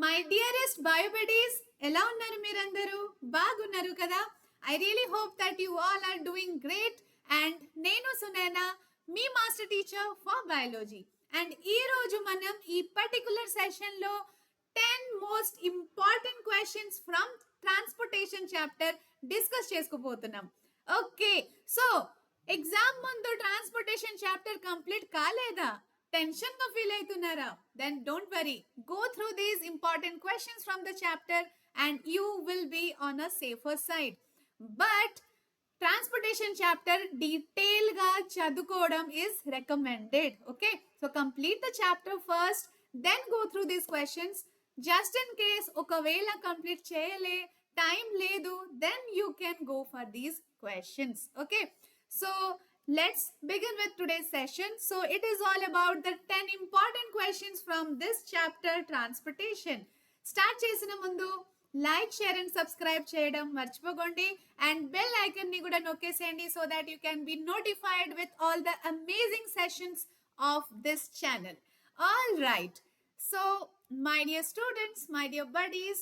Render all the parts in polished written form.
My dearest బయోబడీస్, ఎలా ఉన్నారు మీరందరూ? బాగున్నారు కదా? I really hope that you all are doing great. And నేను సునైనా, మీ master teacher for biology. And ఈ రోజు మనం ఈ పర్టికులర్ సెషన్లో 10 most important questions from transportation chapter discuss చేసుకోబోతున్నాం. ఓకే, సో ఎగ్జామ్ ముందు ట్రాన్స్పోర్టేషన్ చాప్టర్ కంప్లీట్ కాలేదా? టెన్షన్ గా ఫీల్ అవుతున్నారా? Then don't worry. Go through these important questions from the chapter and you will be on a safer side. But transportation chapter detail ga chadukodam is recommended. Okay, so complete the chapter first, then go through these questions. Just in case okavela complete cheyale, time ledu, then you can go for these questions. Okay, so let's begin with today's session. So it is all about the 10 important questions from this chapter, transportation. Start chesina mundu like, share and subscribe cheyadam marchipogondi, and bell icon ni kuda nokkeseyandi so that you can be notified with all the amazing sessions of this channel. All right, so my dear students, my dear buddies,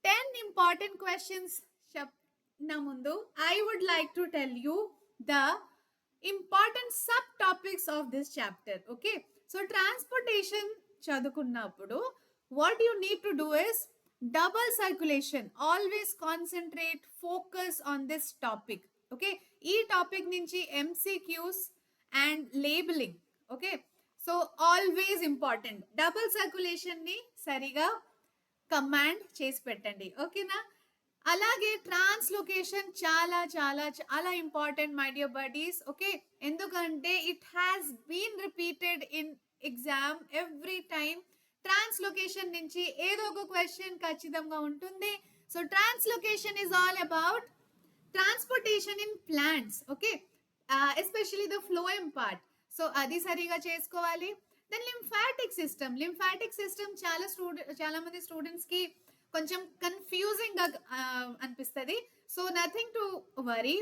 10 important questions na mundu I would like to tell you the important subtopics of this chapter. Okay, so transportation chadukunnappudu what you need to do is double circulation. Always concentrate, focus on this topic. Okay, ee topic nunchi MCQs and labeling. Okay, so always important, double circulation ni sariga command చేసి పెట్టండి. ఓకేనా? అలాగే translocation చాలా చాలా చాలా important my dear buddies. Okay, ఎందుకంటే it has been repeated in exam every time. Translocation నుంచి ఏదో ఒక క్వశ్చన్ ఖచ్చితంగా ఉంటుంది. So translocation is all about transportation in plants. Okay, especially the phloem part. So అది సరిగా చేసుకోవాలి. దెన్ లింఫాటిక్ సిస్టమ్ చాలా మంది స్టూడెంట్స్ కి కొంచెం కన్ఫ్యూజింగ్ గా అనిపిస్తుంది. So nothing to worry.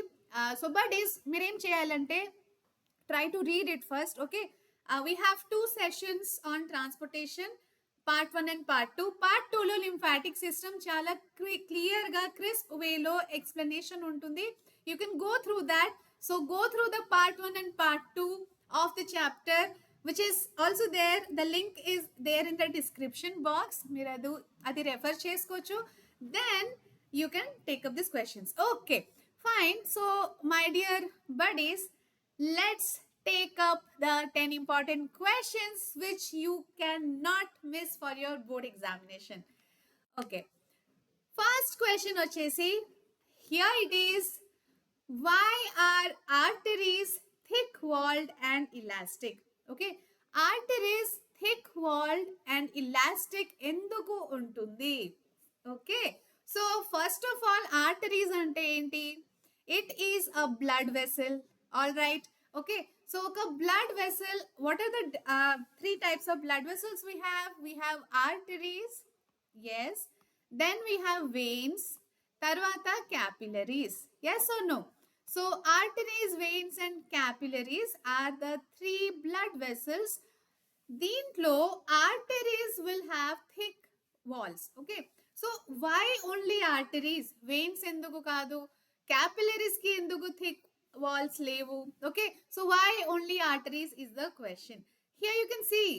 So but is మీరేం చేయాలంటే try to read it first. Okay, we have 2 sessions on transportation, part 1 and part 2. Part 2లో లింఫాటిక్ సిస్టమ్ చాలా క్లియర్ గా క్రిస్ప్ వేలో ఎక్స్ప్లెనేషన్ ఉంటుంది. You can go through that. So go through the part 1 and part 2 of the chapter, which is also there. The link is there in the description box. మీరు అది refer చేసుకోవచ్చు. Then you can take up these questions. Okay, fine. So my dear buddies, let's take up the 10 important questions which you cannot miss for your board examination. Okay, first question వచ్చేసి here it is. Why are arteries thick walled and elastic? Okay, arteries thick walled and elastic ఎందుకు ఉంటుంది? Okay, so first of all arteries అంటే ఏంటి? It is a blood vessel. All right. Okay, so ఒక blood vessel, what are the 3 types of blood vessels we have? We have arteries, yes, then we have veins, తర్వాత capillaries. Yes or no? So arteries, veins and capillaries are the 3 blood vessels. దీంట్లో arteries will have thick walls. Okay, so why only arteries? Veins ఎందుకు కాదు? capillaries కి ఎందుకు thick walls లేవు? Okay, so why only arteries is the question. Here you can see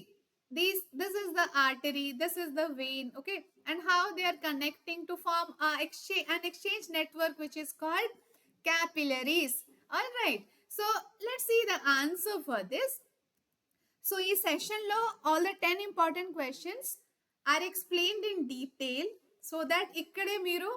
this is the artery, this is the vein. Okay, and how they are connecting to form an exchange network which is called capillaries. All right, so let's see the answer for this. So ఈ సెషన్లో all the 10 important questions are explained in detail so that ఇక్కడే మీరు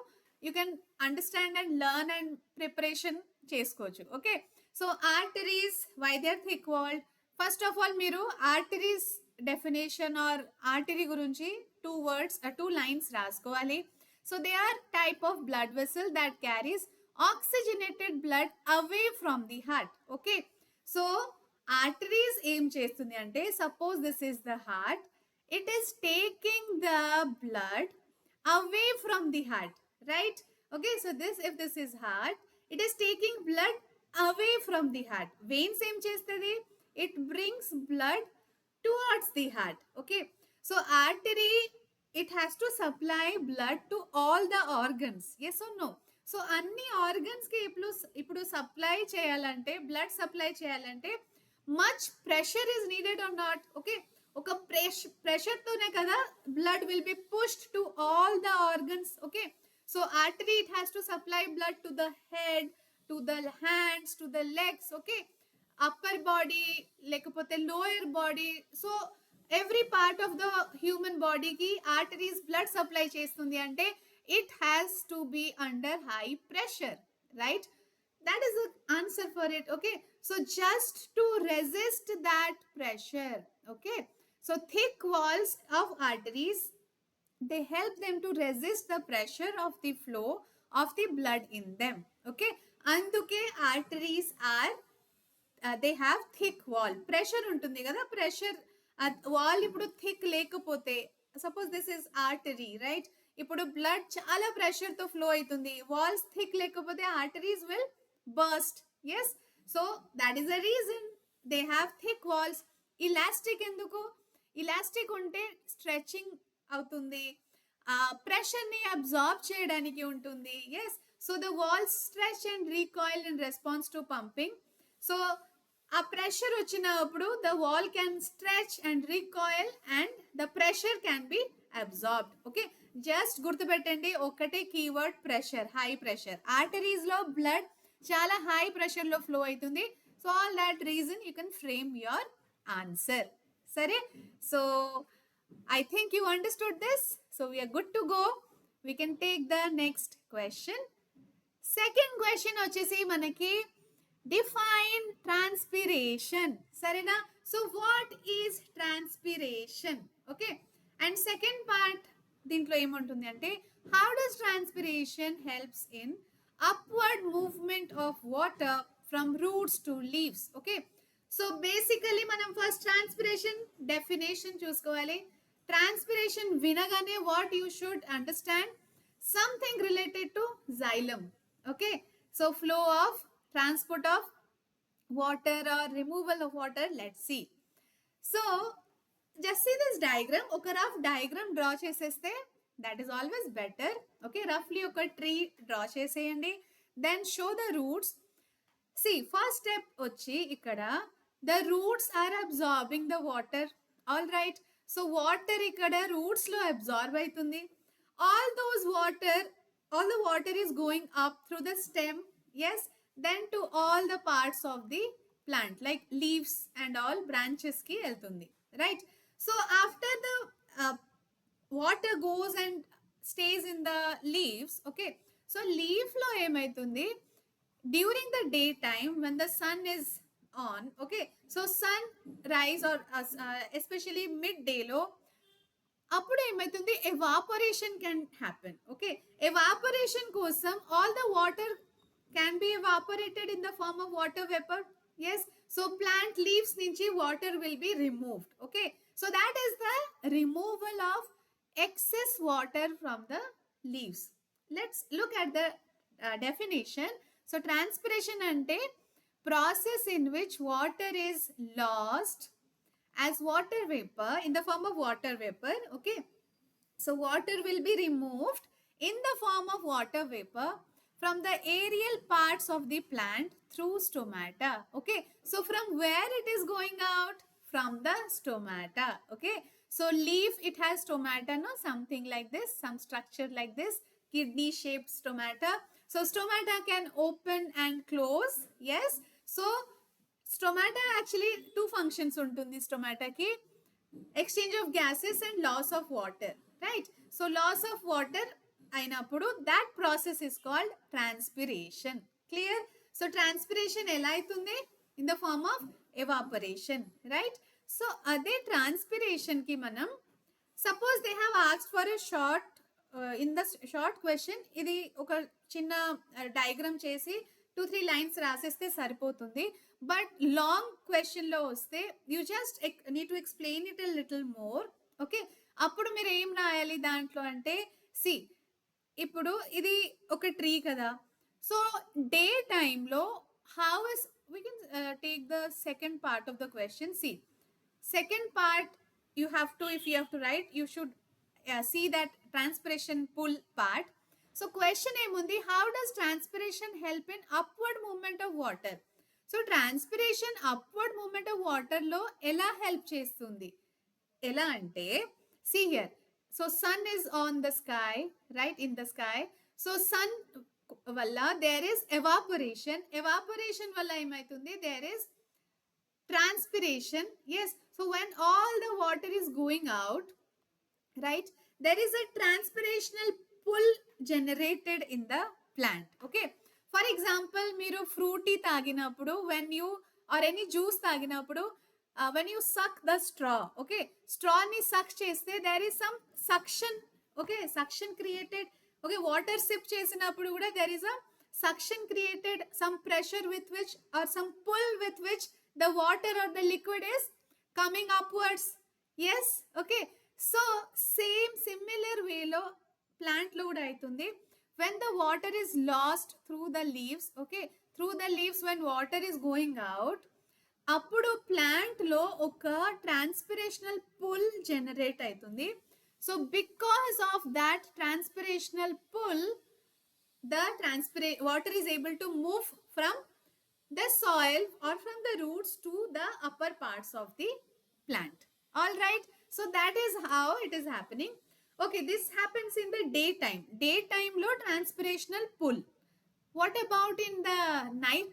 you can understand and learn and preparation చేసుకోవచ్చు. Okay, so arteries, why they are thick walled. First of all మీరు arteries definition are artery గురించి 2 lines రాసుకోవాలి. So they are type of blood vessel that carries oxygenated blood away from the heart. Okay, so arteries ఏం చేస్తుంది అంటే, suppose this is the heart, it is taking the blood away from the heart, right? Okay, so if this is heart, it is taking blood away from the heart. Veins ఏం చేస్తుంది? It brings blood towards the heart. Okay, so artery it has to supply blood to all the organs. Yes or no? So అన్ని organs కి ఇప్పుడు supply చేయాలంటే, blood supply చేయాలంటే much pressure is needed or not? Okay, ఒక pressure తోనే కదా blood will be pushed to all the organs. Okay, so artery, it has to supply blood to the head, to the hands, to the legs. Okay, upper body లేకపోతే lower body. So every part of the human body ki arteries blood supply చేస్తుంది అంటే it has to be under high pressure, right? That is the answer for it. Okay, so just to resist that pressure, okay, so thick walls of arteries, they help them to resist the pressure of the flow of the blood in them. Okay, అందుకే arteries are they have thick wall. Pressure ఉంటుంది కదా, pressure wall ఇప్పుడు thick లేకపోతే, suppose this is artery right, ఇప్పుడు blood చాలా pressure తో flow అవుతుంది, walls thick లేకపోతే arteries will burst. Yes, so that is the reason they have thick walls. Elastic ఎందుకు? ఇలాస్టిక్ ఉంటే స్ట్రెచింగ్ అవుతుంది, ప్రెషర్ ని అబ్జార్బ్ చేయడానికి ఉంటుంది. Yes, so the walls stretch and recoil in response to pumping. So ఆ pressure వచ్చినప్పుడు the wall can stretch and recoil and the pressure can be absorbed. Okay, just గుర్తుపెట్టండి ఒకటే keyword, pressure, high pressure. Arteries లో blood చాలా high pressure లో flow అవుతుంది. So all that reason you can frame your answer. సరే, so I think you understood this. So we are good to go. We can take the next question. Second question వచ్చేసి మనకి define transpiration. సరేనా? So what is transpiration? Okay. And second part దీంట్లో ఏముంటుంది అంటే how does transpiration helps in upward movement of water from roots to leaves? Okay. So basically మనం first transpiration definition చూసుకోవాలి. Transpiration వినగానే what you should understand, something related to xylem. Okay, so flow of transport of water or removal of water. Let's see. So just see this diagram. ఒక rough diagram draw చేసేస్తే that is always better. Okay, roughly ఒక tree draw చేసేయండి, then show the roots. See, first step వచ్చి ఇక్కడ the roots are absorbing the water. All right, so water ఇక్కడ roots లో absorb అవుతుంది. All the water is going up through the stem. Yes, then to all the parts of the plant like leaves and all branches ki వెళ్తుంది. Right, so after the water goes and stays in the leaves. Okay, so leaf లో ఏమైతుంది, during the daytime when the sun is on, okay, so sun rise or especially midday లో అప్పుడు ఏమైతుంది, evaporation can happen. Okay, evaporation కోసం all the water can be evaporated in the form of water vapor. Yes, so plant leaves నుంచి water will be removed. Okay, so that is the removal of excess water from the leaves. Let's look at the definition. So transpiration ante process in which water is lost as water vapor in the form of water vapor. Okay, so water will be removed in the form of water vapor from the aerial parts of the plant through stomata. Okay, so from where it is going out? From the stomata. Okay, so leaf, it has stomata, no, something like this, some structure like this, kidney shaped stomata. So stomata can open and close. Yes, so stomata actually two functions ఉంటుంది stomata ki, exchange of gases and loss of water. Right, so loss of water అయినప్పుడు that process is called transpiration. Clear? So transpiration ఎలా అవుతుంది? In the form of evaporation. Right, so అదే transpiration ki మనం, suppose they have asked for a short in the short question, ఇది ఒక చిన్న diagram చేసి 2-3 lines రాసేస్తే సరిపోతుంది. బట్ లాంగ్ క్వశ్చన్ లో వస్తే you just need to explain it a little more. Okay, అప్పుడు మీరు ఏం రాయాలి దాంట్లో అంటే, సి ఇప్పుడు ఇది ఒక ట్రీ కదా, సో డే టైంలో how is we can take the second part of the question. See second part you have to, if you have to write, you should see that transpiration pull part. So question emundi, how does transpiration help in upward movement of water? So transpiration upward movement of water లో ఎలా help చేస్తుంది? ఎలా అంటే, see here, so sun is on the sky, right, in the sky. So sun వల్ల there is evaporation వల్ల ఏమైతుంది, there is transpiration. Yes, so when all the water is going out, right, there is a transpirational pull generated in the plant. Okay, for example, మీరు frutti తాగినప్పుడు, when you or any juice తాగినప్పుడు, when you suck the straw, okay, straw ni suck చేస్తే there is some suction, okay, suction created. Okay, water sip చేసినప్పుడు కూడా there is a suction created, some pressure with which or some pull with which the water or the liquid is coming upwards. Yes, okay, so same similar way lo plant lo kuda aitundi. When the water is lost through the leaves, okay, through the leaves, when water is going out, అప్పుడు plant లో ఒక transpirational pull generate అవుతుంది. So because of that transpirational pull, the water is able to move from the soil or from the roots to the upper parts of the plant. All right, so that is how it is happening. Okay, this happens in the daytime lo transpirational pull. What about in the night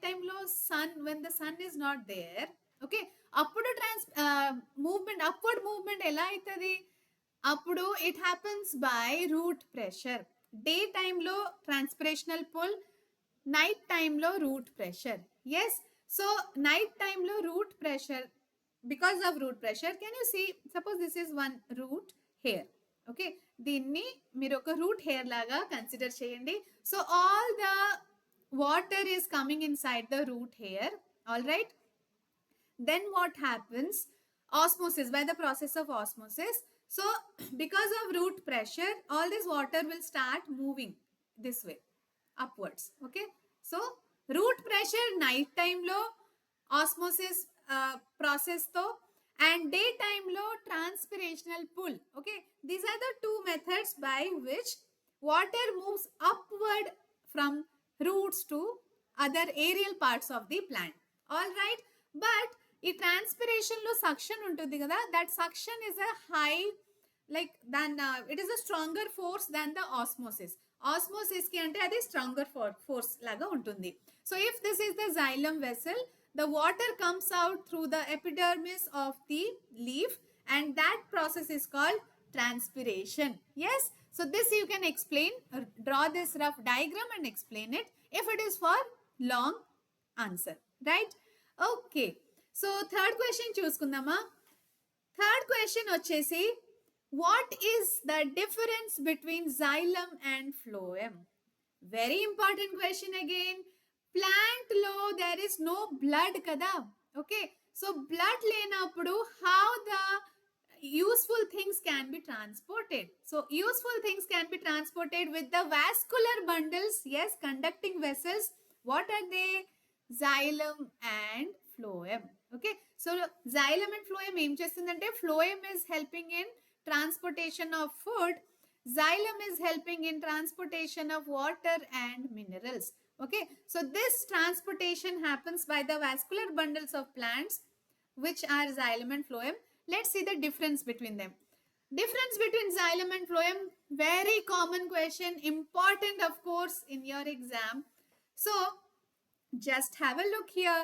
time lo sun, when the sun is not there, okay, appudu movement, upward movement ela aitadi, appudu it happens by root pressure. Daytime lo transpirational pull, night time lo root pressure. Yes, so night time lo root pressure, because of root pressure, can you see, suppose this is one root here, okay, దీన్ని మీరు ఒక root hair లాగా consider చేయండి. So all the water is coming in side the root hair. All right, then what happens, osmosis, by the process of osmosis, so because of root pressure, all this water will start moving this way upwards. Okay, so root pressure night time lo osmosis process to, and daytime lo transpirational pull. Okay, these are the two methods by which water moves upward from roots to other aerial parts of the plant. All right, but ఈ transpiration లో suction ఉంటుంది కదా, that suction is a high, like than it is a stronger force than the osmosis. Osmosis కి అంటే అది stronger force లాగా ఉంటుంది. So if this is the xylem vessel, the water comes out through the epidermis of the leaf, and that process is called transpiration. Yes, so this you can explain, draw this rough diagram and explain it if it is for long answer, right? Okay, so third question చూసుకుందామా. Third question వచ్చేసి, what is the difference between xylem and phloem? Very important question again. Plant లో there is no blood కదా, okay, so blood లేనప్పుడు how the useful things can be transported. So useful things can be transported with the vascular bundles, yes, conducting vessels. What are they? Xylem and phloem. Okay, so xylem and phloem em chestundante, phloem is helping in transportation of food, xylem is helping in transportation of water and minerals. Okay, so this transportation happens by the vascular bundles of plants, which are xylem and phloem. Let's see the difference between them. Difference between xylem and phloem, very common question, important of course in your exam. So just have a look here.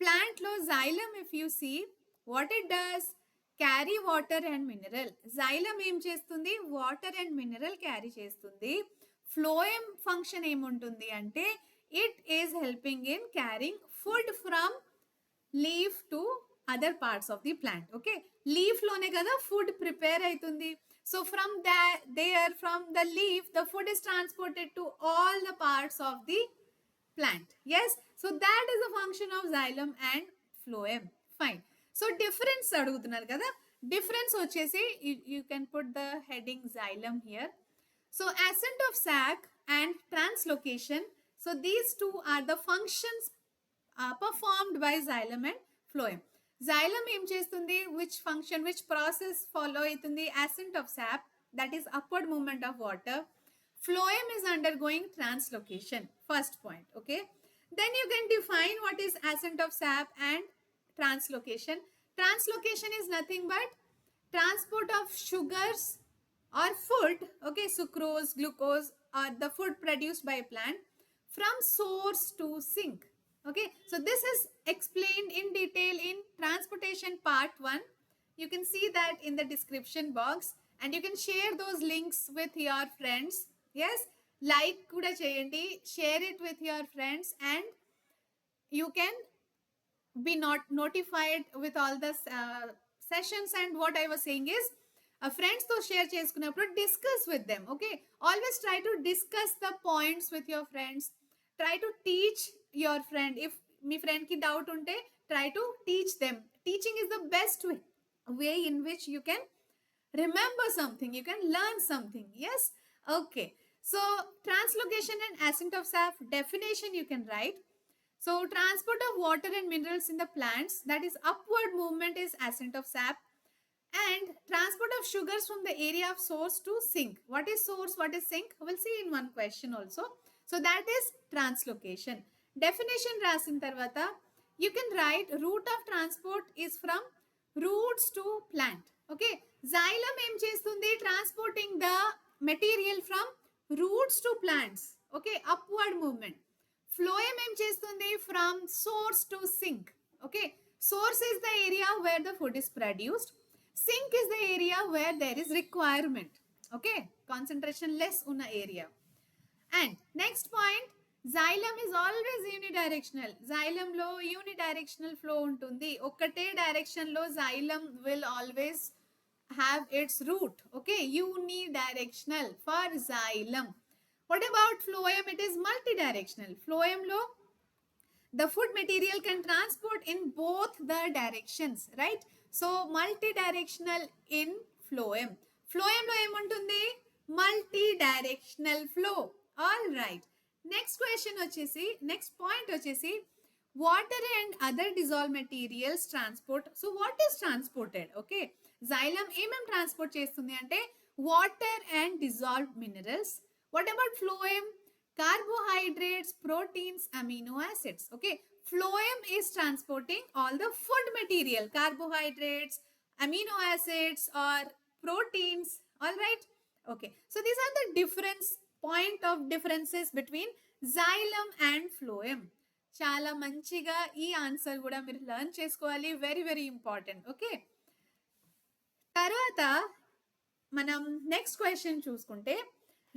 Plant lo xylem, if you see, what it does, carry water and mineral. Xylem em చేస్తుంది, water and mineral carry చేస్తుంది. Phloem function em ఉంటుంది అంటే, it is helping in carrying food from leaf to other parts of the plant. Okay, leaf lone kada food prepare aitundi. So from that, there, from the leaf, the food is transported to all the parts of the plant. Yes, so that is a function of xylem and phloem. Fine. So difference adugutunnaru kada, difference vachesi, you can put the heading xylem here. So ascent of sac and translocation, so these two are the functions performed by xylem and phloem. Xylem ఏం చేస్తుంది, which function, which process follow అవుతుంది, ascent of sap, that is upward movement of water. Phloem is undergoing translocation, first point. Okay, then you can define what is ascent of sap and translocation. Translocation is nothing but transport of sugars or food, okay, sucrose, glucose, or the food produced by plant from source to sink. Okay, so this is explained in detail in transportation part 1. You can see that in the description box, and you can share those links with your friends. Yes, like kuda cheyandi, share it with your friends, and you can be not notified with all the sessions. And what I was saying is, friends to share చేసుకున్నప్పుడు discuss with them. Okay, always try to discuss the points with your friends. Try to teach your friend. If me friend కి doubt ఉంటే, try to teach them. Teaching is the best way in which you can remember something, you can learn something. Yes, okay. So translocation and ascent of sap definition you can write. So transport of water and minerals in the plants, that is upward movement, is ascent of sap. And transport of sugars from the area of source to sink. What is source, what is sink, we'll see in one question also. So that is translocation. Definition rasin tarvata you can write, route of transport is from roots to plant. Okay, xylem em chestundi, transporting the material from roots to plants. Okay, upward movement. Phloem em chestundi, from source to sink. Okay, source is the area where the food is produced. Sink is the area where there is requirement. Okay, concentration less una area. And next point, xylem is always unidirectional. Xylem lo unidirectional flow untundi. Okate direction lo xylem will always have its route. Okay, unidirectional for xylem. What about phloem? It is multidirectional. Phloem lo the food material can transport in both the directions, right? So multidirectional in phloem. Phloem lo emuntundi, multidirectional flow. All right, next question vachesi, next point vachesi, water and other dissolved materials transport. So what is transported? Okay, xylem transport chestundi ante water and dissolved minerals. What about phloem? Carbohydrates, proteins, amino acids. Okay, phloem is transporting all the food material, carbohydrates, amino acids, or proteins. All right, okay, so these are the point of differences between xylem and phloem. చాలా మంచిగా ఈ answer కూడా మీరు learn చేసుకోవాలి, very very important. Okay, తర్వాత మనం next question చూసుకుంటే,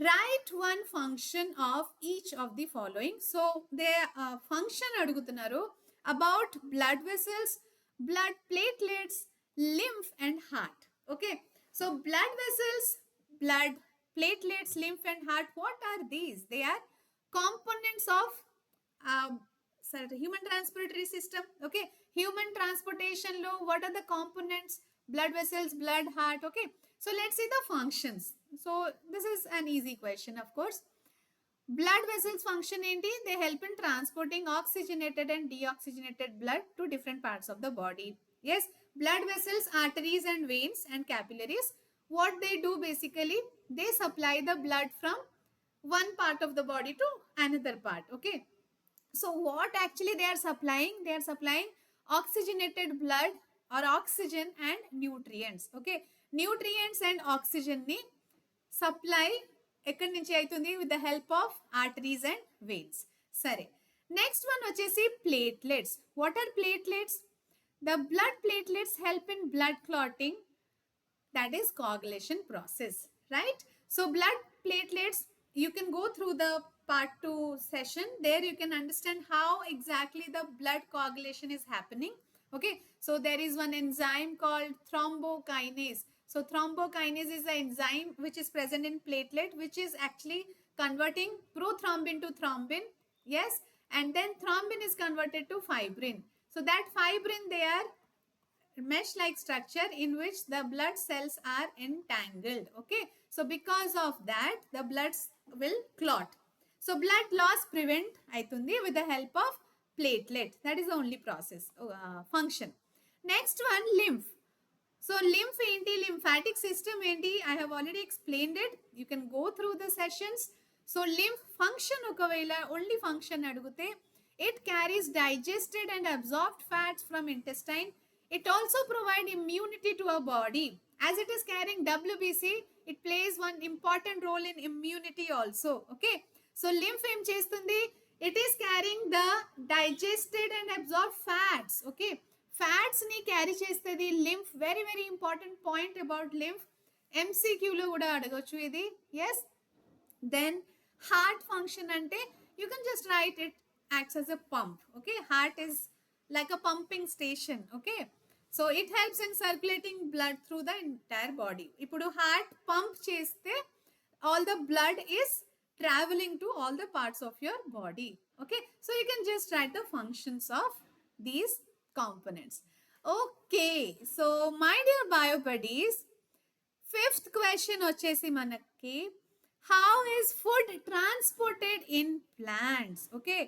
write one function of each of the following. So they function adugutunnaru about blood vessels, blood platelets, lymph and heart. Okay, so blood vessels, blood platelets, lymph and heart, what are these? They are components of human respiratory system. Okay, human transportation lo what are the components? Blood vessels, blood, heart. Okay, so let's see the functions. So this is an easy question, of course. Blood vessels function enti, they help in transporting oxygenated and deoxygenated blood to different parts of the body. Yes, blood vessels, arteries and veins and capillaries, what they do basically, they supply the blood from one part of the body to another part. Okay, so what actually they are supplying? They are supplying oxygenated blood or oxygen and nutrients. Okay, nutrients and oxygen ni supply ఎక్కడి నుంచి అవుతుంది? with the help of arteries and veins. సరే, next one వచ్చేసి platelets. What are platelets? The blood platelets help in blood clotting, that is coagulation process, right? So blood platelets, you can go through the part 2 session, there you can understand how exactly the blood coagulation is happening. Okay, so there is one enzyme called thrombokinase. So thrombokinase is the enzyme which is present in platelet, which is actually converting prothrombin to thrombin. Yes, and then thrombin is converted to fibrin. So that fibrin, they are mesh-like structure in which the blood cells are entangled. Okay, so because of that, the blood will clot. So blood loss prevent aitundi with the help of platelet. That is the only process function. Next one, lymph. So lymph enti, lymphatic system enti, I have already explained it. You can go through the sessions. So lymph function okavela only function adugute, it carries digested and absorbed fats from intestine. It also provides immunity to our body. As it is carrying WBC, it plays one important role in immunity also. Okay. So lymph em chestundi, it is carrying the digested and absorbed fats. Okay. Fats ని carry చేస్తుంది lymph. Very very important point about lymph. ఎంసీక్యూలో కూడా అడగొచ్చు ఇది. Yes. Then heart function అంటే you can just write it acts as a pump. Okay. Heart is like a pumping station. Okay. So it helps in circulating blood through the entire body. ఇప్పుడు heart pump చేస్తే all the blood is traveling to all the parts of your body. Okay. So you can just write the functions of these components. Okay, so my dear bio buddies, fifth question వచ్చేసి మనకి, how is food transported in plants? Okay,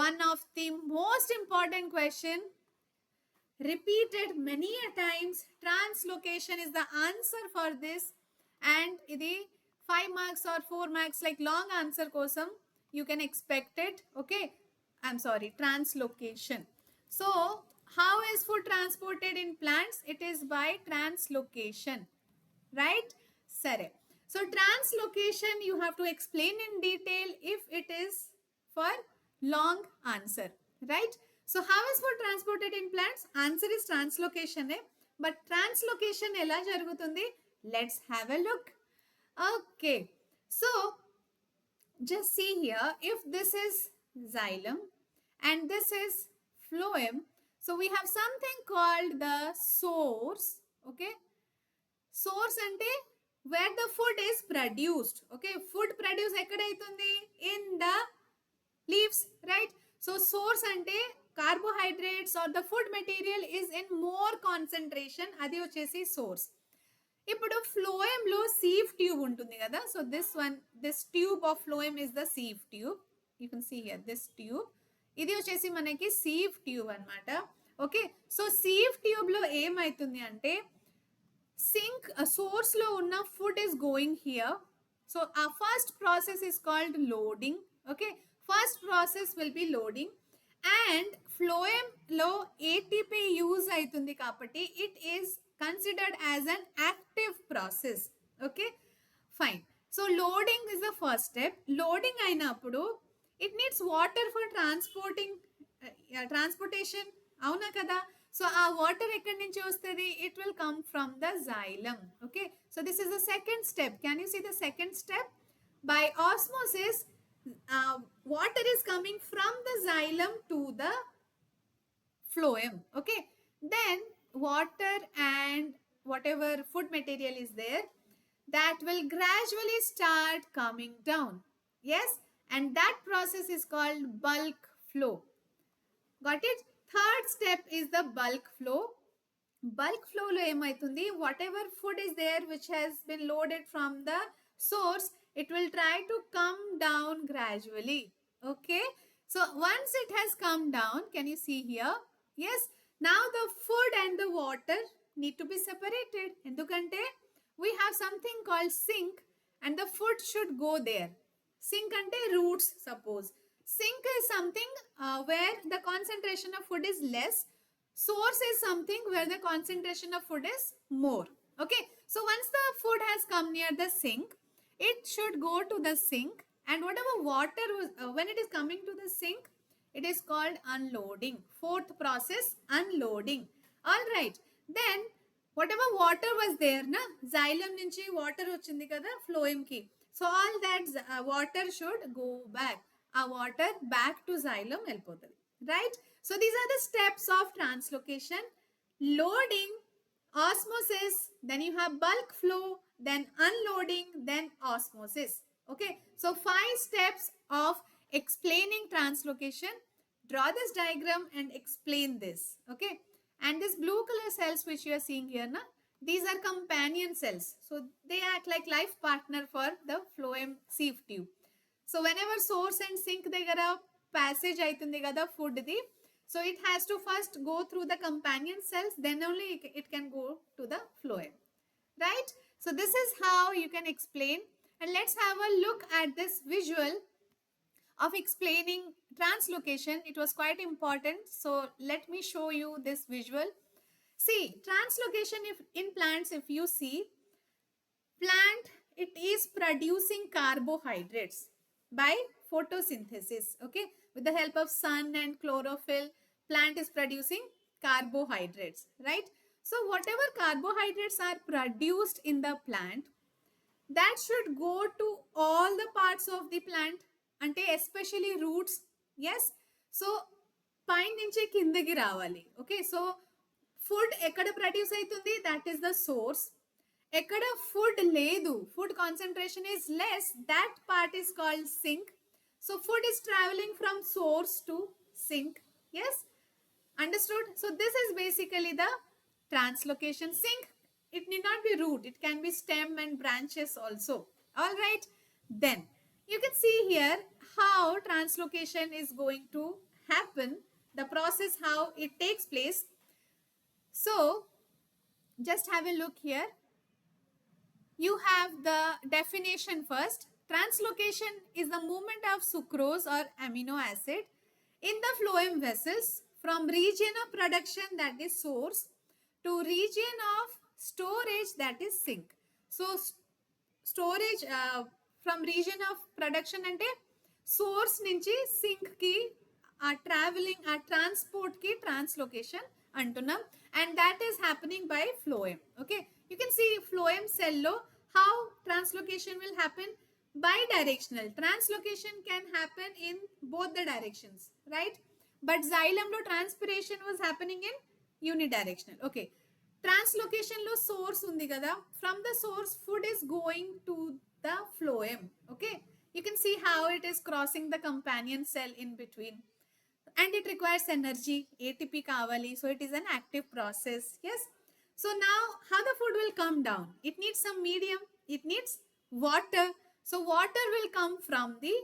one of the most important question, repeated many a times. Translocation is the answer for this, and ఇది 5 marks or 4 marks like long answer kosam you can expect it. Okay, I'm sorry, translocation. So how is food transported in plants? It is by translocation, right? Sare. So translocation you have to explain in detail if it is for long answer, right? So how is food transported in plants? Answer is translocation, but translocation ela jarugutundi? Let's have a look. Okay, so just see here, if this is xylem and this is phloem, so we have something called the source. Okay, source ante where the food is produced. Okay, food produce ekkada aitundi? In the leaves, right? So source ante carbohydrates or the food material is in more concentration, adi vachesi source. ఇప్పుడు ఫ్లోఎం లో sieve tube ఉంటుంది కదా. So this tube of phloem is the sieve tube. You can see here this tube. ఇది వచ్చేసి మనకి sieve tube అన్నమాట. Okay. So sieve tube లో ఏమైతుంది అంటే, సింక్ సోర్స్ లో ఉన్న food is going here. So ఆ first process is called loading. Okay, first process will be loading. And phloem లో ఏటీపీ యూజ్ అవుతుంది కాబట్టి it is considered as an active process. Okay, fine. So loading is the first step. Loading అయినప్పుడు it needs water for transportation. అవునా కదా. So ఆ water ఎక్కడి నుంచి వస్తుంది? it will come from the xylem. Okay, so this is the second step. Can you see the second step? By osmosis, water is coming from the xylem to the phloem. Okay, then water and whatever food material is there, that will gradually start coming down. Yes, and that process is called bulk flow. Got it? Third step is the bulk flow. Bulk flow lo emaitundi, whatever food is there which has been loaded from the source, it will try to come down gradually. Okay, so once it has come down, can you see here? Yes, now the food and the water need to be separated. Endukante we have something called sink and the food should go there. Sink ante roots, suppose. Sink is something where the concentration of food is less. Source is something where the concentration of food is more. Okay, so once the food has come near the sink, it should go to the sink, and whatever water was, when it is coming to the sink, it is called unloading. Fourth process, unloading. All right, then whatever water was there na, xylem nunchi water ochindi kada phloem ki, so all that water should go back. A water back to xylem helpotadi, right? So these are the steps of translocation: loading, osmosis, then you have bulk flow, then unloading, then osmosis. Okay, so 5 steps of explaining translocation. Draw this diagram and explain this. Okay, and this blue color cells which you are seeing here na, these are companion cells, so they act like life partner for the phloem sieve tube. So whenever source and sink దగ్గర passage అవుతుంది కదా food the, So it has to first go through the companion cells, then only it can go to the phloem, right? So this is how you can explain. And let's have a look at this visual of explaining translocation. It was quite important. So let me show you this visual. See, translocation if in plants, if you see, plant, it is producing carbohydrates by photosynthesis. Okay, with the help of sun and chlorophyll, plant is producing carbohydrates, right? So whatever carbohydrates are produced in the plant, that should go to all the parts of the plant, ante especially roots. Yes, so పై నుంచి కిందకి రావాలి. Okay, so food ఎక్కడ produce అవుతుంది, that is the source. ఎక్కడ food లేదు, food concentration is less, that part is called sink. So food is travelling from source to sink. Yes, understood? So this is basically the translocation. Sink, it need not be root, it can be stem and branches also. All right, then you can see here how translocation is going to happen, the process how it takes place. So just have a look here. You have the definition first. Translocation is the movement of sucrose or amino acid in the phloem vessels from region of production, that is source, to region of storage, that is sink. So storage from region of production ante source nunchi sink ki traveling transport ki translocation antunnam, and that is happening by phloem. Okay, you can see phloem cell lo how translocation will happen. Bidirectional translocation can happen in both the directions, right? But xylem lo transpiration was happening in unidirectional. Okay, translocation lo source undi kada, from the source food is going to the phloem. Okay, you can see how it is crossing the companion cell in between, and it requires energy, ATP kavali, so it is an active process. Yes, so now how the food will come down, it needs some medium, it needs water. So water will come from the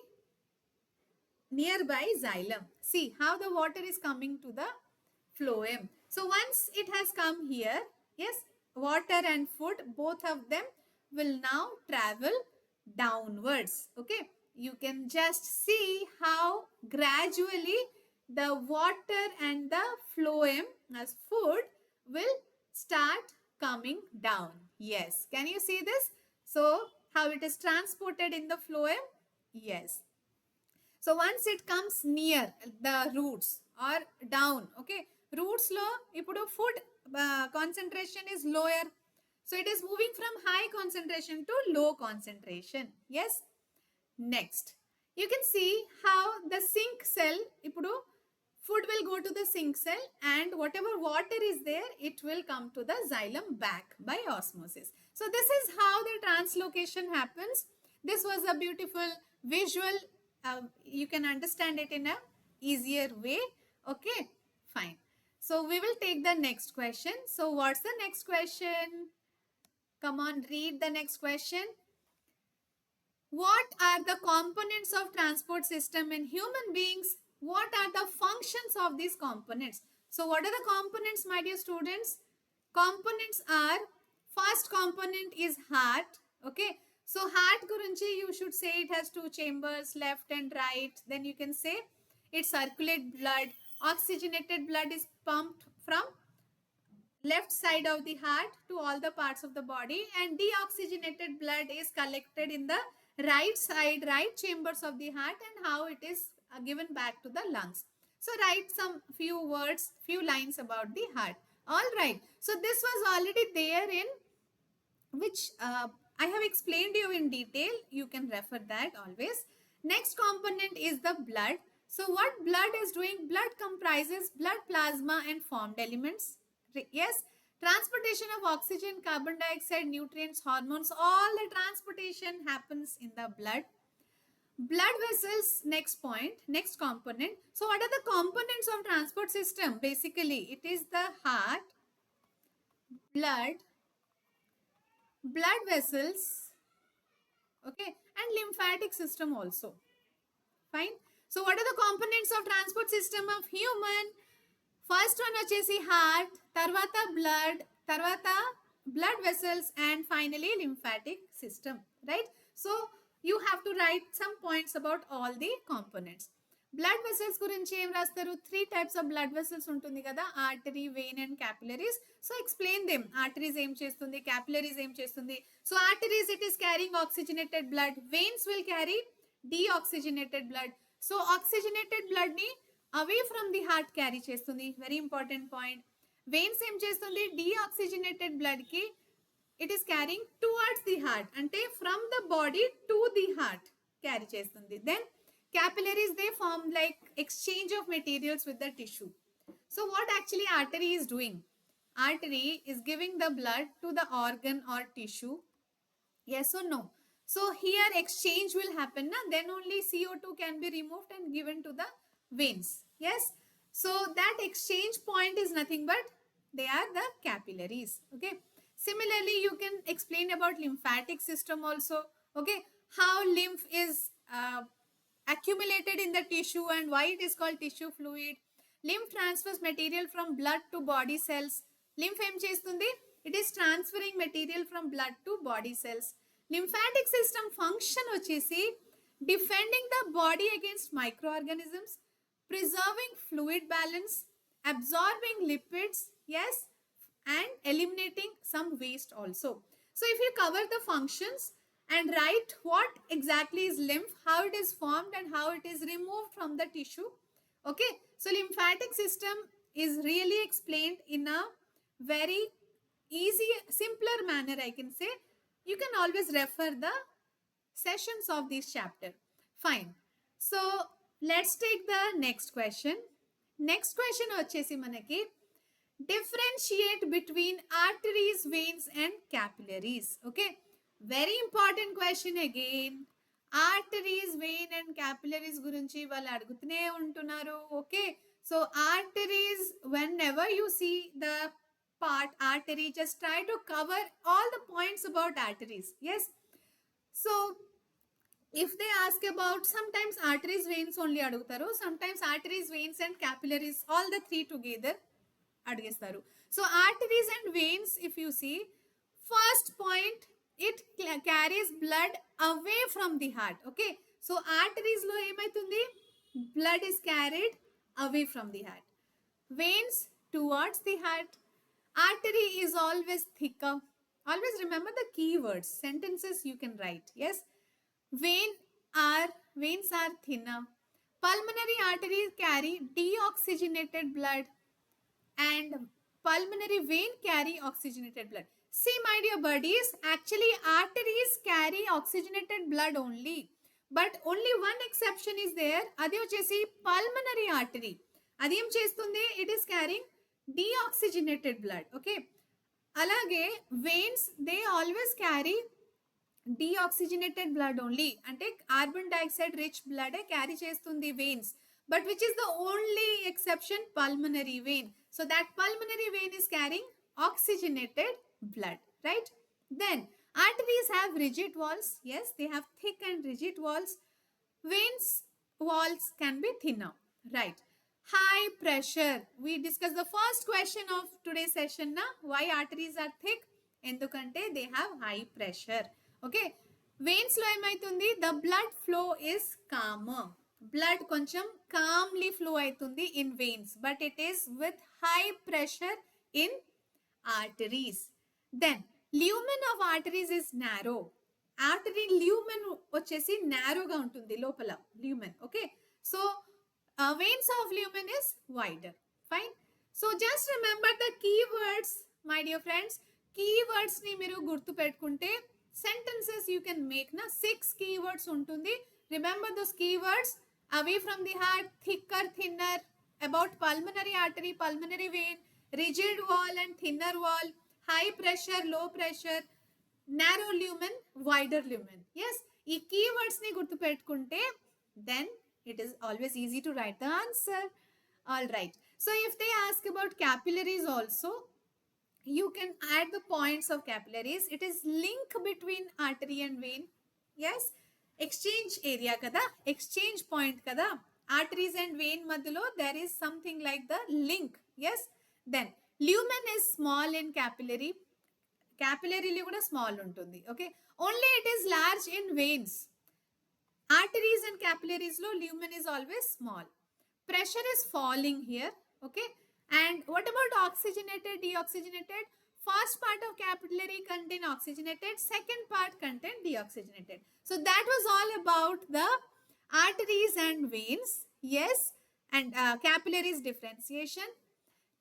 nearby xylem. See how the water is coming to the phloem. So once it has come here, yes, water and food, both of them will now travel downwards. Okay, you can just see how gradually the water and the phloem as food will start coming down. Yes, can you see this? So how it is transported in the phloem? Yes. So once it comes near the roots or down, okay, roots lo ipudu food concentration is lower, so it is moving from high concentration to low concentration. Yes, next you can see how the sink cell, ipudu food will go to the sink cell, and whatever water is there, it will come to the xylem back by osmosis. So this is how the translocation happens. This was a beautiful visual. You can understand it in a easier way. Okay, fine. So we will take the next question. So what's the next question? Come on, read the next question. What are the components of transport system in human beings? What are the functions of these components? So what are the components, my dear students? Components are, first component is heart. Okay, so heart gurinchi you should say it has two chambers, left and right. Then you can say it circulates blood. Oxygenated blood is pumped from left side of the heart to all the parts of the body, and deoxygenated blood is collected in the right side, right chambers of the heart, and how it is given back to the lungs. So write some few words, few lines about the heart. All right, so this was already there in which I have explained you in detail. You can refer that always. Next component is the blood. So what blood is doing? Blood comprises blood plasma and formed elements. Yes, transportation of oxygen, carbon dioxide, nutrients, hormones, all the transportation happens in the blood. Blood vessels, next point, next component. So what are the components of transport system? Basically, it is the heart, blood vessels, okay, and lymphatic system also. Fine. So what are the components of transport system of human? First one వచ్చేసి heart, తర్వాత blood vessels and finally lymphatic system, right? So you have to write some points about all the components. Blood vessels గురించి ఏం రాస్తారు? 3 types of blood vessels ఉంటుంది కదా, artery, vein and capillaries. So explain them. Arteries ఏం చేస్తుంది, capillaries ఏం చేస్తుంది? So arteries, it is carrying oxygenated blood. Veins will carry deoxygenated blood. So oxygenated blood ని away from the heart carry చేస్తుంది. Very important point. Veins ఏం చేస్తుంది? Deoxygenated blood కి it is carrying towards the heart, అంటే from the body to the heart carry చేస్తుంది. Then capillaries, they form like exchange of materials with the tissue. So what actually artery is doing? Artery is giving the blood to the organ or tissue. Yes or no? So here exchange will happen, na? Then only CO2 can be removed and given to the veins. Yes? So that exchange point is nothing but they are the capillaries. Okay? Similarly, you can explain about lymphatic system also. Okay? How lymph is accumulated in the tissue and why it is called tissue fluid. Lymph transfers material from blood to body cells. Lymph em chestundi? It is transferring material from blood to body cells. Lymphatic system function vachesi defending the body against microorganisms, preserving fluid balance, absorbing lipids, yes, and eliminating some waste also. So if you cover the functions and write what exactly is lymph, how it is formed and how it is removed from the tissue. Okay, so lymphatic system is really explained in a very easy, simpler manner, I can say. You can always refer the sessions of this chapter. Fine. So let's take the next question. Next question vachesi manaki differentiate between arteries, veins and capillaries. Okay, very important question again. Arteries, vein and capillaries గురించి వాళ్ళు అడుగుతూనే ఉంటున్నారు. Okay, so arteries, whenever you see the part artery, just try to cover all the points about arteries. Yes, so if they ask about, sometimes arteries, veins only అడుగుతారు, sometimes arteries, veins and capillaries, all the three together అడిగేస్తారు. So arteries and veins, if you see, first point, it carries blood away from the heart. Okay, so arteries lo emaitundi, blood is carried away from the heart. Veins towards the heart. Artery is always thicker. Always remember the keywords, sentences you can write. Yes, veins are thinner. Pulmonary arteries carry deoxygenated blood and pulmonary vein carry oxygenated blood. See, my dear buddies, actually arteries carry oxygenated blood only, but only one exception is there. Adi vachesi pulmonary artery. Adi em chestundi? It is carrying deoxygenated blood. Okay, alage veins, they always carry deoxygenated blood only, ante carbon dioxide rich blood carry chestundi veins. But which is the only exception? Pulmonary vein. So that pulmonary vein is carrying oxygenated blood, right? Then arteries have rigid walls. Yes, they have thick and rigid walls. Veins walls can be thinner, right? High pressure. We discussed the first question of today's session na, why arteries are thick? Endukante they have high pressure. Okay, veins lo emaitundi, the blood flow is calmer. Blood కొంచెం calmly flow అవుతుంది in veins, but it is with high pressure in arteries. Then lumen of arteries is narrow. Artery lumen వచ్చేసి narrow గా ఉంటుంది లోపల lumen. Okay, so veins of lumen is wider. Fine. So just remember the keywords, my dear friends. Keywords ని మీరు గుర్తు పెట్టుకుంటే sentences you can make na. 6 keywords ఉంటుంది. Remember those keywords: away from the heart, thicker, thinner, about pulmonary artery, pulmonary vein, rigid wall and thinner wall, high pressure, low pressure, narrow lumen, wider lumen. Yes, ee keywords ni gurtu pettukunte, then it is always easy to write the answer. All right, so if they ask about capillaries also, you can add the points of capillaries. It is link between artery and vein. Yes, exchange area kada, exchange point kada. Arteries and vein madhyalo there is something like the link, yes. Then lumen is small in capillary. Capillary kuda small untundi, okay. Only it is large in veins. Arteries and capillaries low lumen is always small. Pressure is falling here, okay. And what about oxygenated, deoxygenated? First part of capillary contain oxygenated, second part contain deoxygenated. So that was all about the arteries and veins, yes, and capillaries differentiation.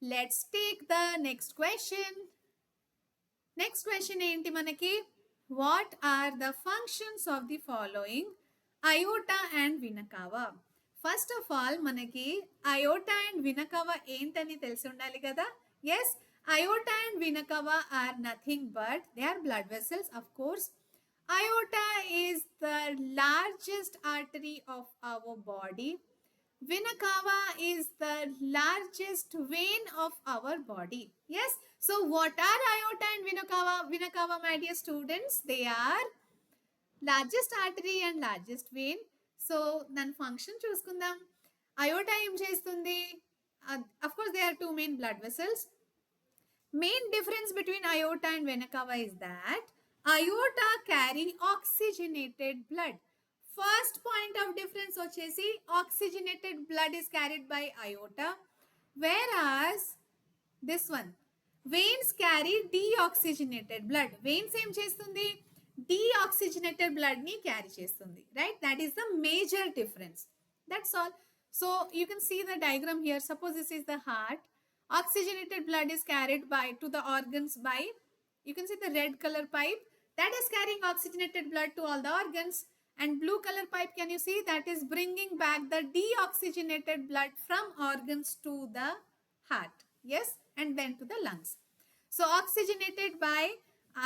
Let's take the next question. Next question ఏంటి మనకి? What are the functions of the following aorta and vena cava? First of all, మనకి aorta and vena cava ఏంటని తెలిసి ఉండాలి కదా? Yes, aorta and vena cava are nothing but they are blood vessels, of course. Aorta is the largest artery of our body. Vena cava is the largest vein of our body. Yes. So what are aorta and vena cava? Vena cava, my dear students, they are largest artery and largest vein. So then function చూసుకుందాం. Aorta ఏం చేస్తుంది? Of course, there are two main blood vessels. Main difference between aorta and vena cava is that aorta carry oxygenated blood. First point of difference వచ్చేసి oxygenated blood is carried by aorta, whereas this one veins carry deoxygenated blood. Veins ఏం చేస్తుంది? Deoxygenated blood ని carry చేస్తుంది, right? That is the major difference. That's all. So you can see the diagram here. Suppose this is the heart. Oxygenated blood is carried by to the organs by, you can see the red color pipe that is carrying oxygenated blood to all the organs, and blue color pipe, can you see, that is bringing back the deoxygenated blood from organs to the heart, yes, and then to the lungs. So oxygenated by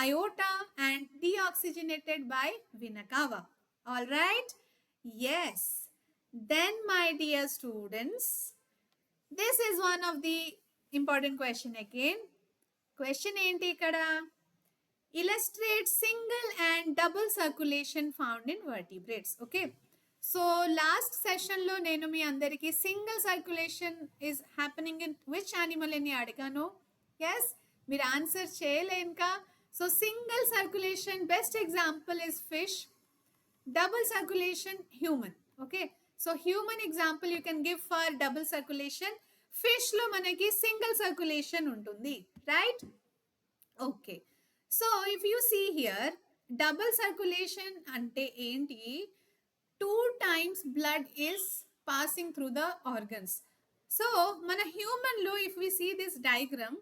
aorta and deoxygenated by vena cava. All right, yes. Then my dear students, this is one of the important question again. Question enti ikkada? Illustrate single and double circulation found in vertebrates. Okay. So last session lo nenu mi andariki single circulation is happening in which animal ani adigano? Yes, meer answer cheyale inka. So single circulation best example is fish. Double circulation human. Okay. So human example you can give for double circulation. Fish lo manaki single circulation untundi, right? Okay. So if you see here, double circulation ante enti, 2 times blood is passing through the organs. So mana human lo, if we see this diagram,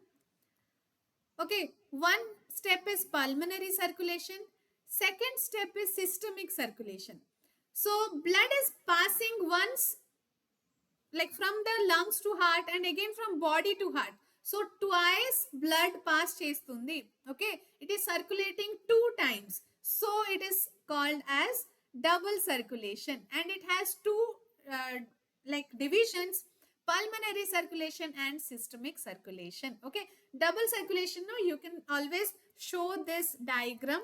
okay, one step is pulmonary circulation, second step is systemic circulation. So blood is passing once, like from the lungs to heart, and again from body to heart. So twice blood pass చేస్తుంది, okay. It is circulating 2 times, so it is called as double circulation, and it has two like divisions: pulmonary circulation and systemic circulation. Okay, double circulation, no, you can always show this diagram.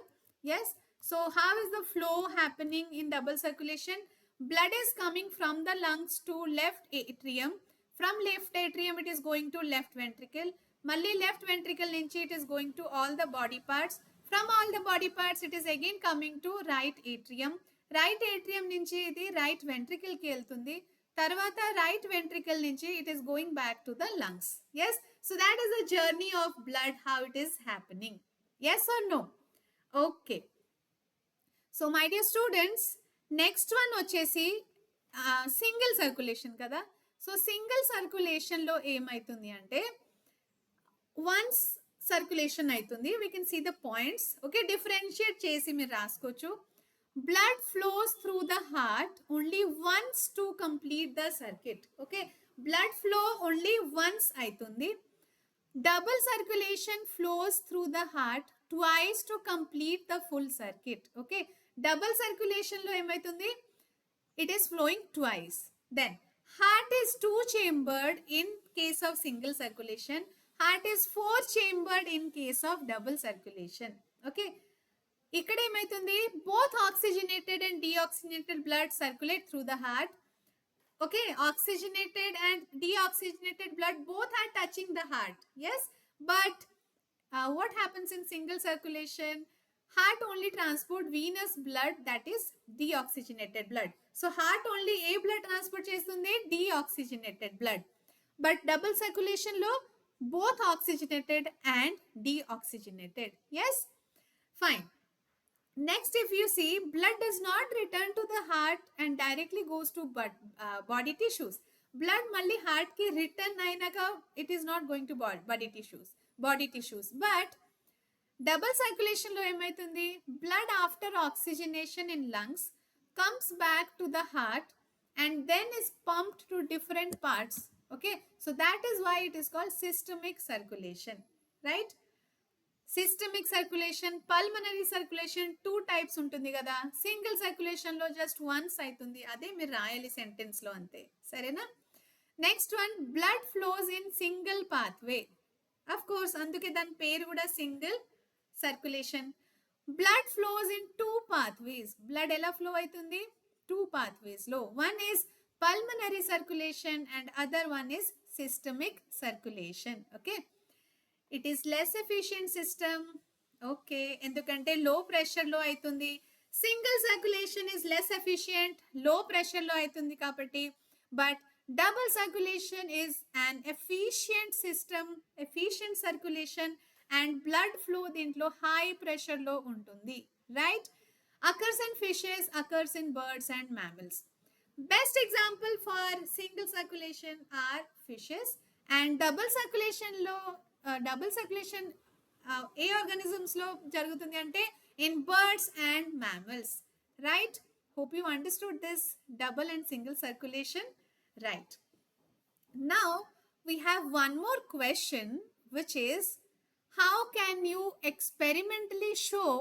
Yes. So how is the flow happening in double circulation? Blood is coming from the lungs to left atrium. From left atrium it is going to left ventricle. Malli left ventricle nunchi it is going to all the body parts. From all the body parts it is again coming to right atrium. Right atrium nunchi idi right ventricle ki veltundi. Tarvata right ventricle nunchi it is going back to the lungs. Yes. So that is the journey of blood, how it is happening. Yes or no? Okay. So my dear students, next one వచ్చేసి single circulation కదా. So single circulation లో ఏమైతుంది అంటే, once circulation అవుతుంది, we can see the points. Okay, differentiate చేసి మీరు రాసుకోవచ్చు. Blood flows through the heart only once to complete the circuit. Okay, blood flow only once అవుతుంది. Double circulation flows through the heart twice to complete the full circuit. Okay, double circulation lo emaitundi, it is flowing twice. Then heart is 2 chambered in case of single circulation, heart is 4 chambered in case of double circulation. Okay, ikkada emaitundi, both oxygenated and deoxygenated blood circulate through the heart. Okay, oxygenated and deoxygenated blood both are touching the heart. Yes, but what happens in single circulation? Heart only transport venous blood, that is deoxygenated blood. So heart only a blood transport చేస్తుంది deoxygenated blood. But double circulation లో both oxygenated and deoxygenated. Yes, fine. Next, if you see, blood does not return to the heart and directly goes to body tissues. Blood malli heart ki return ainaga, it is not going to body tissues. But double circulation lo emaitundi, blood after oxygenation in lungs comes back to the heart and then is pumped to different parts. Okay, so that is why it is called systemic circulation, right? Systemic circulation, pulmonary circulation 2 types ఉంటుంది కదా. Single circulation లో just once అవుతుంది, అదే మీరు రాయాలి sentence లో అంతే, సరేనా? Next one, blood flows in single pathway. Of course అందుకే దాని పేరు కూడా single circulation. Blood flows in 2 pathways. Blood ఎలా ఫ్లో అవుతుంది? 2 పాత్వేస్ లో. One is pulmonary circulation and other one is systemic circulation. Okay, it is less efficient system. Okay, ఎందుకంటే లో ప్రెషర్లో అవుతుంది. Single circulation is less efficient, లో ప్రెషర్లో అవుతుంది కాబట్టి. But double circulation is an efficient system, efficient circulation and blood flow దీంట్లో high ప్రెషర్లో ఉంటుంది, right? Occurs in fishes, occurs in birds and mammals. Best example for single circulation are fishes, and double circulation లో double circulation ఏ organisms లో జరుగుతుంది అంటే in birds and mammals, right? Hope you understood this double and single circulation, right? Now we have one more question, which is how can you experimentally show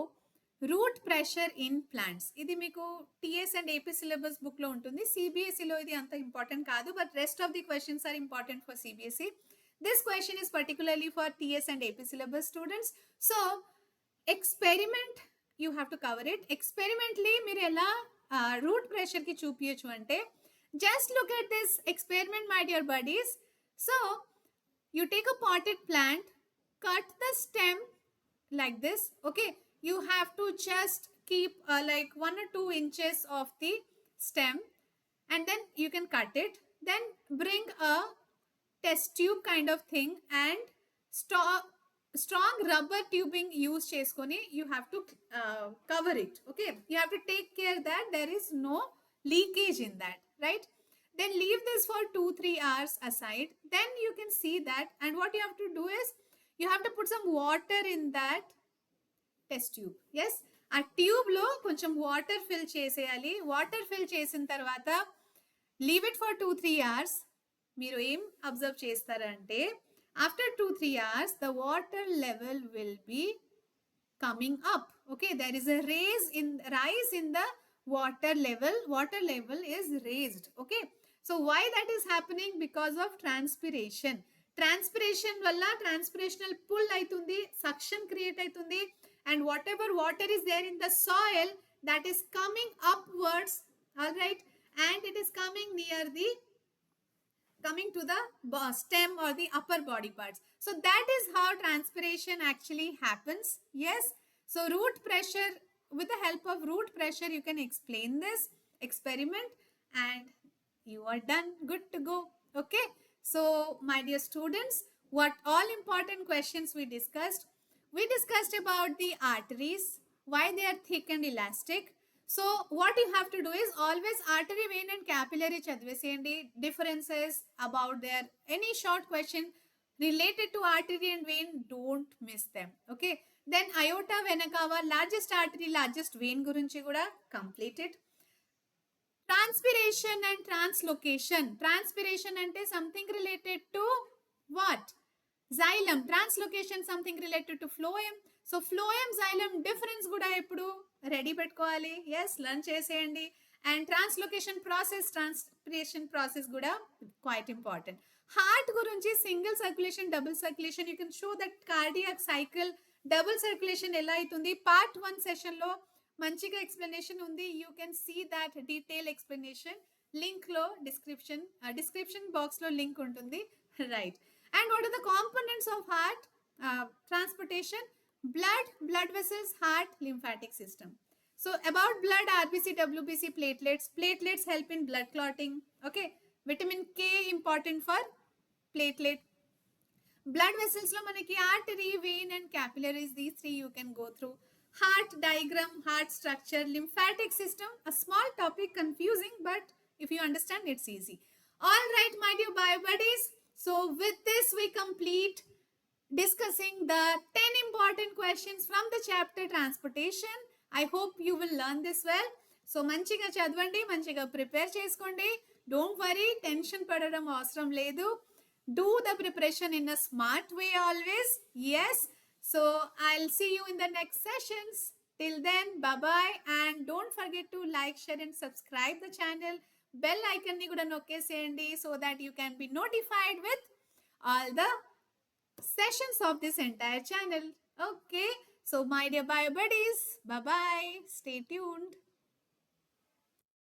root pressure in plants? ఇది మీకు TS and AP syllabus book లో ఉంటుంది. సిబిఎస్ఈలో ఇది అంత important కాదు, but rest of the questions are important for CBSE. This question is particularly for TS and AP syllabus students. So experiment you have to cover it. Experimentally మీరు ఎలా root pressure కి చూపించచ్చు అంటే, just look at this experiment my dear buddies. So you take a potted plant, cut the stem like this. Okay, you have to just keep like 1 or 2 inches of the stem, and then you can cut it. Then bring a test tube kind of thing and strong rubber tubing use cheskoni you have to cover it. Okay, you have to take care that there is no leakage in that, right? Then leave this for 2-3 hours aside. Then you can see that, and what you have to do is you have to put some water in that test tube. Yes, ఆ tube లో కొంచెం water fill చేసేయాలి. Water fill చేసిన తర్వాత leave it for 2-3 hours. మీరు ఏం observe చేస్తారంటే, after 2-3 hours the water level will be coming up. Okay, there is a rise in the water level is raised. Okay, so why that is happening? Because of transpiration వల్ల transpirational pull అవుతుంది, suction create అవుతుంది, and whatever water is there in the soil, that is coming upwards, all right, and it is coming to the stem or the upper body parts. So that is how transpiration actually happens. Yes, so root pressure, with the help of root pressure you can explain this experiment and you are done, good to go. Okay, so my dear students, what all important questions we discussed about the arteries, why they are thick and elastic. So what you have to do is always artery, vein and capillary chadveseyandi, differences about their any short question related to artery and vein, don't miss them. Okay, then aorta, vena cava, largest artery, largest vein gurinchi kuda completed. Transpiration and translocation. Transpiration ante something related to what? Xylem. Translocation something related to phloem. So phloem xylem difference kuda ippudu ready pettukovali. Yes, learn cheseyandi. And translocation process, transpiration process kuda quite important. Heart gurinchi single circulation, double circulation, you can show that cardiac cycle, double circulation ela aitundi. Part 1 session lo మంచిగా explanation ఉంది. You can see that detail explanation link లో description box లో link ఉంటుంది, right. And what are the components of heart transportation? blood vessels, heart, lymphatic system. So about blood, RBC, WBC, platelets help in blood clotting. Okay, vitamin K important for platelet. Blood vessels lo manaki artery, vein and capillaries, these three you can go through. Heart diagram, heart structure. Lymphatic system, a small topic, confusing, but if you understand it's easy. All right, my dear bio buddies, so with this we complete discussing the 10 important questions from the chapter transportation. I hope you will learn this well. So మంచిగా చదవండి, మంచిగా prepare చేసుకోండి. Don't worry, tension పడడం అవసరం లేదు. Do the preparation in a smart way always. Yes. So I'll see you in the next sessions. Till then, bye-bye. And don't forget to like, share and subscribe the channel. Bell icon ni kuda nokkeseyandi so that you can be notified with all the sessions of this entire channel. Okay. So my dear bio buddies, bye-bye. Stay tuned.